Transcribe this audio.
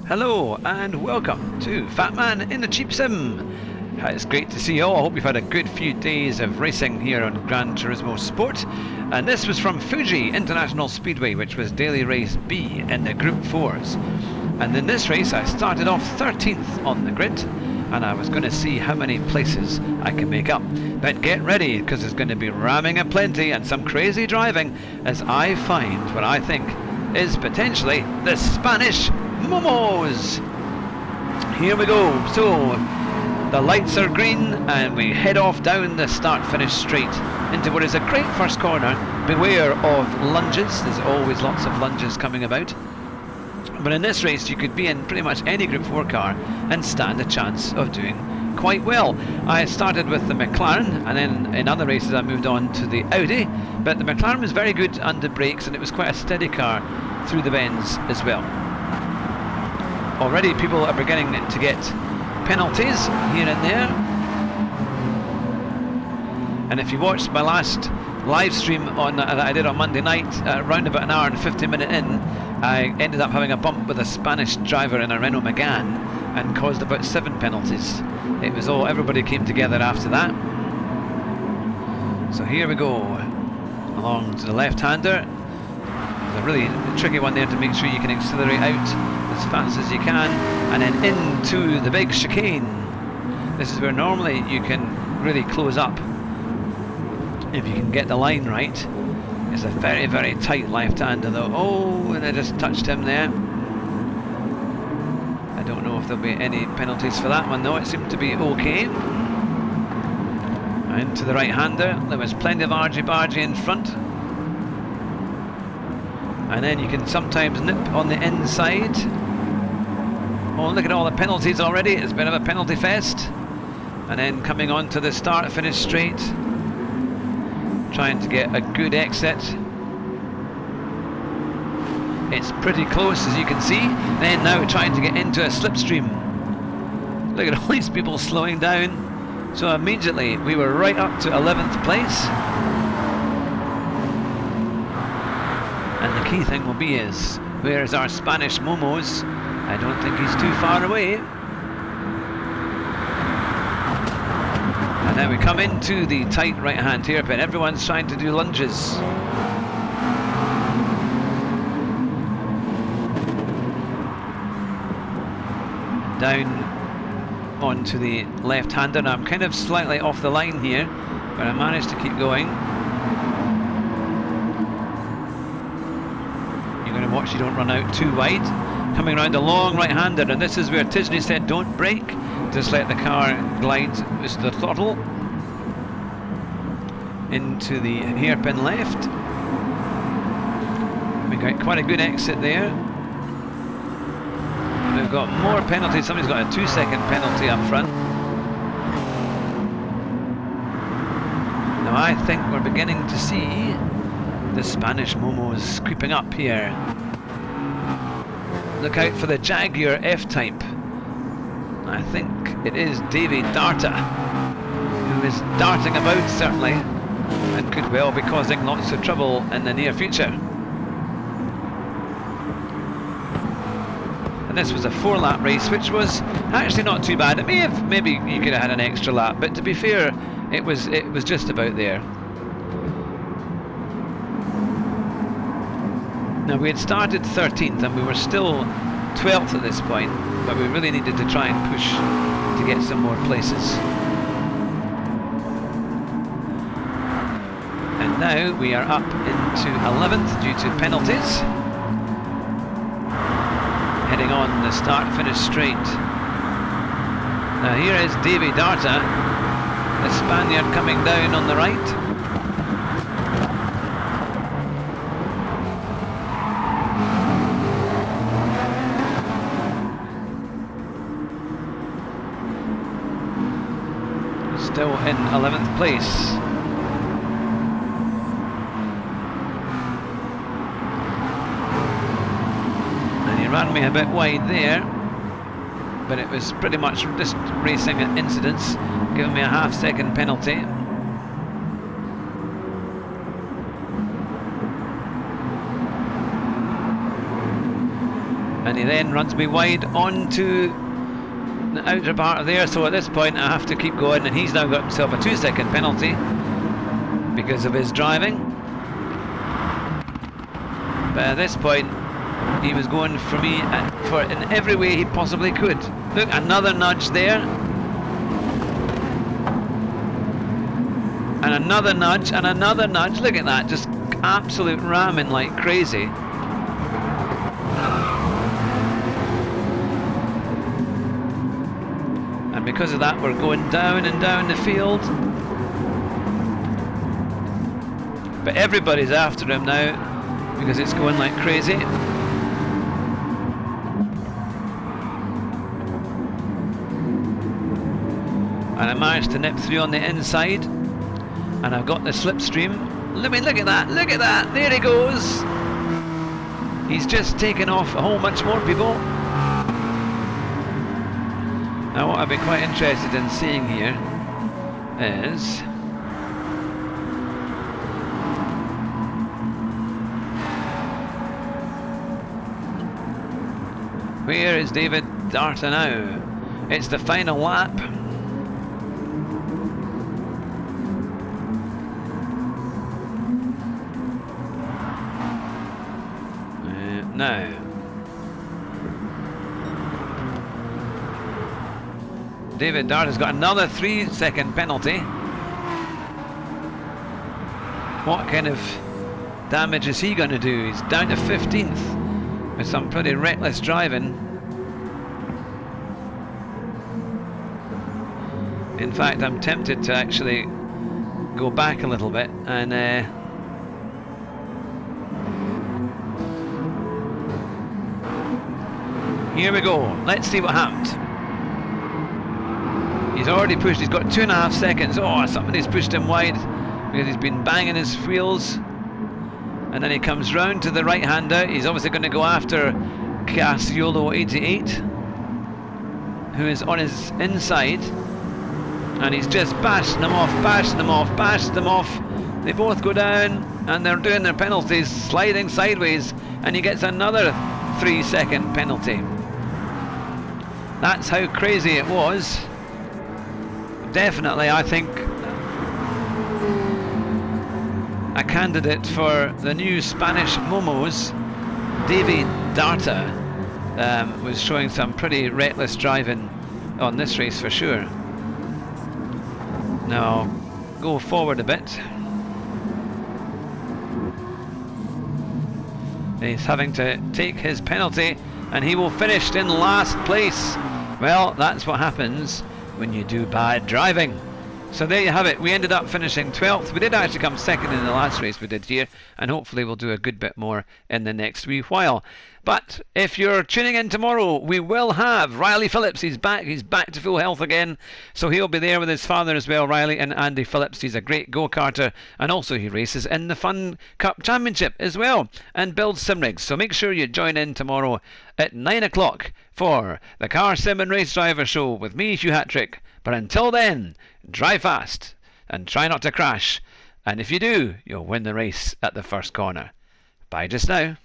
Hello and welcome to Fat Man in the Cheap Sim. It's great to see you all. I hope you've had a good few days of racing here on Gran Turismo Sport. And this was from Fuji International Speedway, which was daily race B in the Group 4s. And in this race I started off 13th on the grid, and I was going to see how many places I can make up. But get ready, because there's going to be ramming aplenty and some crazy driving as I find what I think is potentially the Spanish Momoz. Here we go. So the lights are green and we head off down the start-finish straight into what is a great first corner. Beware of lunges. There's always lots of lunges coming about. But in this race you could be in pretty much any Group 4 car and stand a chance of doing quite well. I started with the McLaren, and then in other races I moved on to the Audi, but the McLaren was very good under brakes and it was quite a steady car through the bends as well. Already people are beginning to get penalties here and there. And if you watched my last live stream that I did on Monday night, around about an hour and 50-minute in, I ended up having a bump with a Spanish driver in a Renault Megane and caused about 7 penalties. It was everybody came together after that. So here we go, along to the left-hander. It's a really tricky one there to make sure you can accelerate out as fast as you can, and then into the big chicane. This is where normally you can really close up if you can get the line right. It's a very, very tight left-hander though. Oh, and I just touched him there. I don't know if there'll be any penalties for that one though. It seemed to be okay. Into the right-hander. There was plenty of argy-bargy in front. And then you can sometimes nip on the inside. Oh, look at all the penalties already. It's a bit of a penalty fest. And then coming on to the start-finish straight, trying to get a good exit. It's pretty close, as you can see. Then now trying to get into a slipstream. Look at all these people slowing down. So immediately we were right up to 11th place. And the key thing will be is, where's our Spanish Momoz? I don't think he's too far away. And now we come into the tight right-hand hairpin. Everyone's trying to do lunges. Down onto the left-hander. Now I'm kind of slightly off the line here, but I managed to keep going. You're going to watch you don't run out too wide. Coming around a long right-hander, and this is where Tisney said don't brake, just let the car glide with the throttle into the hairpin left. We got quite a good exit there. We've got more penalties. Somebody's got a 2-second penalty up front. Now I think we're beginning to see the Spanish Momoz creeping up here. Look out for the Jaguar F-Type. I think it is Davy Darta, who is darting about certainly, and could well be causing lots of trouble in the near future. And this was a 4-lap race, which was actually not too bad. It maybe you could have had an extra lap, but to be fair, it was just about there. Now we had started 13th and we were still 12th at this point, but we really needed to try and push to get some more places. And now we are up into 11th due to penalties. Heading on the start-finish straight. Now here is Davy Darta, the Spaniard coming down on the right. Still in 11th place. And he ran me a bit wide there, but it was pretty much just racing incidents, giving me a half-second penalty. and he then runs me wide onto the outer part of there. So at this point I have to keep going, and he's now got himself a 2-second penalty because of his driving. But at this point he was going for me in every way he possibly could. Look, another nudge there, and another nudge, and another nudge. Look at that, just absolute ramming like crazy. And because of that, we're going down and down the field. But everybody's after him now because it's going like crazy. And I managed to nip through on the inside, and I've got the slipstream. I mean, look at that, look at that, there he goes. He's just taken off a whole bunch more people. Now what I've been quite interested in seeing here is where is David Darta now? It's the final lap. Now David Darta's got another 3-second penalty. What kind of damage is he going to do? He's down to 15th with some pretty reckless driving. In fact, I'm tempted to actually go back a little bit and here we go. Let's see what happened. He's already pushed. He's got 2.5 seconds. Oh, somebody's pushed him wide because he's been banging his wheels. And then he comes round to the right-hander. He's obviously going to go after Casiolo88, who is on his inside. And he's just bashing them off, bashing them off, bashing them off. They both go down and they're doing their penalties, sliding sideways. And he gets another 3-second penalty. That's how crazy it was. Definitely, I think, a candidate for the new Spanish Momoz. David Darta was showing some pretty reckless driving on this race for sure. Now I'll go forward a bit. He's having to take his penalty, and he will finish in last place. Well, that's what happens when you do bad driving. So there you have it. We ended up finishing 12th. We did actually come second in the last race we did here, and hopefully we'll do a good bit more in the next wee while. But if you're tuning in tomorrow, we will have Riley Phillips. He's back to full health again, so he'll be there with his father as well, Riley, and Andy Phillips. He's a great go-karter, and also he races in the Fun Cup Championship as well and builds sim rigs. So make sure you join in tomorrow at 9 o'clock for the Car Sim and Race Driver Show with me, Hugh Hattrick. But until then, drive fast and try not to crash, and if you do, you'll win the race at the first corner. Bye just now.